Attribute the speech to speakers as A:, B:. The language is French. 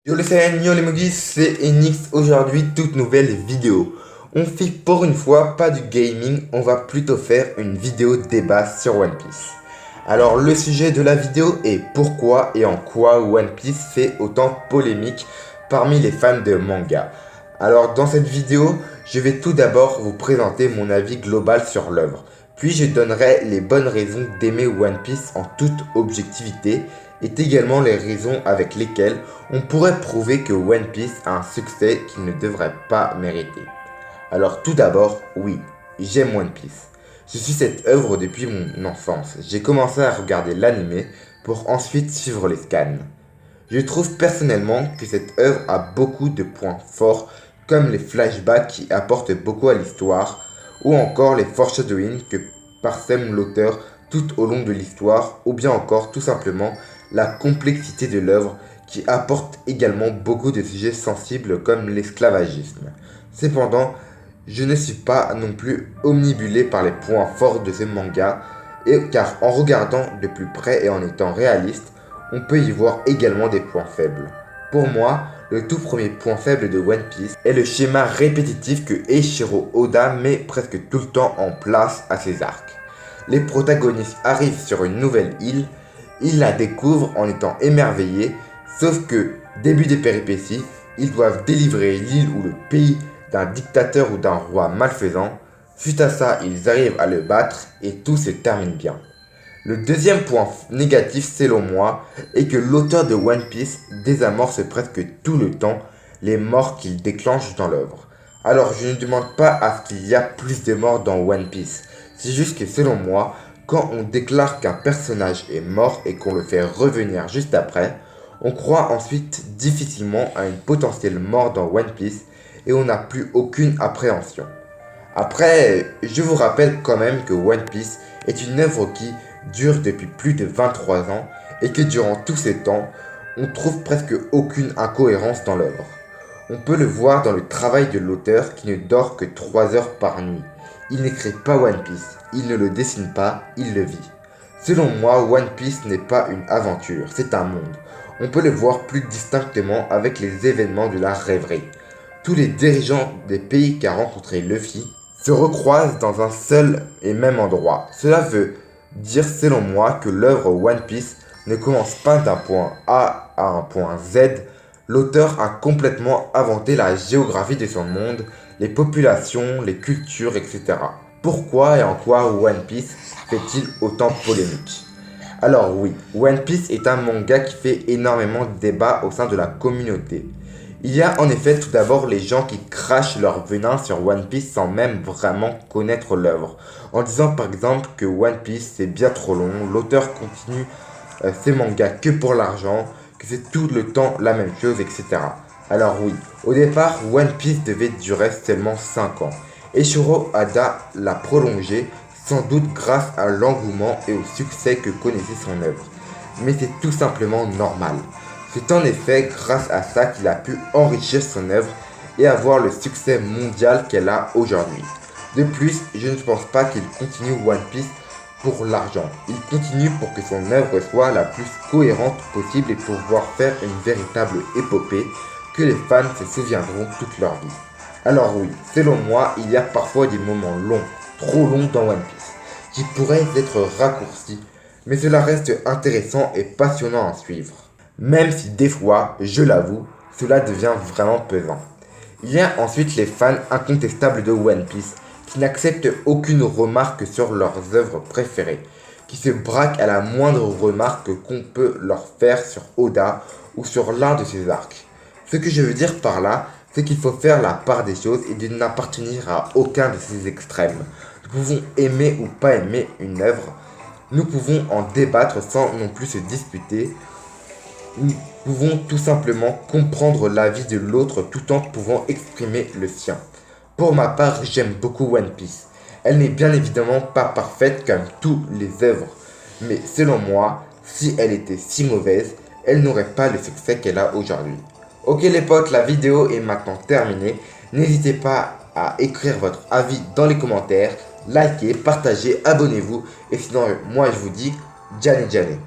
A: Yo les fans, yo les mogis, c'est Enix. Aujourd'hui, toute nouvelle vidéo. On fait pour une fois pas du gaming, on va plutôt faire une vidéo débat sur One Piece. Alors le sujet de la vidéo est pourquoi et en quoi One Piece fait autant polémique parmi les fans de manga. Alors dans cette vidéo, je vais tout d'abord vous présenter mon avis global sur l'œuvre. Puis je donnerai les bonnes raisons d'aimer One Piece en toute objectivité et également les raisons avec lesquelles on pourrait prouver que One Piece a un succès qu'il ne devrait pas mériter. Alors tout d'abord, oui, j'aime One Piece. Je suis cette œuvre depuis mon enfance. J'ai commencé à regarder l'anime pour ensuite suivre les scans. Je trouve personnellement que cette œuvre a beaucoup de points forts comme les flashbacks qui apportent beaucoup à l'histoire ou encore les foreshadowing que parsème l'auteur tout au long de l'histoire ou bien encore tout simplement la complexité de l'œuvre qui apporte également beaucoup de sujets sensibles comme l'esclavagisme. Cependant, je ne suis pas non plus omnibulé par les points forts de ce manga car en regardant de plus près et en étant réaliste, on peut y voir également des points faibles. Pour moi, le tout premier point faible de One Piece est le schéma répétitif que Eiichiro Oda met presque tout le temps en place à ses arcs. Les protagonistes arrivent sur une nouvelle île, ils la découvrent en étant émerveillés, sauf que, début des péripéties, ils doivent délivrer l'île ou le pays d'un dictateur ou d'un roi malfaisant. Suite à ça, ils arrivent à le battre et tout se termine bien. Le deuxième point négatif selon moi est que l'auteur de One Piece désamorce presque tout le temps les morts qu'il déclenche dans l'œuvre. Alors je ne demande pas à ce qu'il y a plus de morts dans One Piece, c'est juste que selon moi, quand on déclare qu'un personnage est mort et qu'on le fait revenir juste après, on croit ensuite difficilement à une potentielle mort dans One Piece et on n'a plus aucune appréhension. Après, je vous rappelle quand même que One Piece est une œuvre qui dure depuis plus de 23 ans et que durant tous ces temps, on trouve presque aucune incohérence dans l'œuvre. On peut le voir dans le travail de l'auteur qui ne dort que 3 heures par nuit. Il n'écrit pas One Piece, il ne le dessine pas, il le vit. Selon moi, One Piece n'est pas une aventure, c'est un monde. On peut le voir plus distinctement avec les événements de la rêverie. Tous les dirigeants des pays qu'a rencontré Luffy se recroisent dans un seul et même endroit. Cela veut dire selon moi que l'œuvre One Piece ne commence pas d'un point A à un point Z. L'auteur a complètement inventé la géographie de son monde, les populations, les cultures, etc. Pourquoi et en quoi One Piece fait-il autant polémique? Alors oui, One Piece est un manga qui fait énormément de débats au sein de la communauté. Il y a en effet tout d'abord les gens qui crachent leur venin sur One Piece sans même vraiment connaître l'œuvre, en disant par exemple que One Piece c'est bien trop long, l'auteur continue ses mangas que pour l'argent, que c'est tout le temps la même chose, etc. Alors oui, au départ One Piece devait durer seulement 5 ans. Eiichiro Oda l'a prolongé sans doute grâce à l'engouement et au succès que connaissait son œuvre. Mais c'est tout simplement normal. C'est en effet grâce à ça qu'il a pu enrichir son œuvre et avoir le succès mondial qu'elle a aujourd'hui. De plus, je ne pense pas qu'il continue One Piece pour l'argent. Il continue pour que son œuvre soit la plus cohérente possible et pour pouvoir faire une véritable épopée que les fans se souviendront toute leur vie. Alors oui, selon moi, il y a parfois des moments longs, trop longs dans One Piece, qui pourraient être raccourcis, mais cela reste intéressant et passionnant à suivre. Même si des fois, je l'avoue, cela devient vraiment pesant. Il y a ensuite les fans incontestables de One Piece qui n'acceptent aucune remarque sur leurs œuvres préférées, qui se braquent à la moindre remarque qu'on peut leur faire sur Oda ou sur l'un de ses arcs. Ce que je veux dire par là, c'est qu'il faut faire la part des choses et de n'appartenir à aucun de ces extrêmes. Nous pouvons aimer ou pas aimer une œuvre, nous pouvons en débattre sans non plus se disputer. Nous pouvons tout simplement comprendre l'avis de l'autre tout en pouvant exprimer le sien. Pour ma part, j'aime beaucoup One Piece. Elle n'est bien évidemment pas parfaite comme toutes les œuvres, mais selon moi, si elle était si mauvaise, elle n'aurait pas le succès qu'elle a aujourd'hui. Ok les potes, la vidéo est maintenant terminée. N'hésitez pas à écrire votre avis dans les commentaires, likez, partagez, abonnez-vous. Et sinon, moi je vous dis, Gianni Gianni.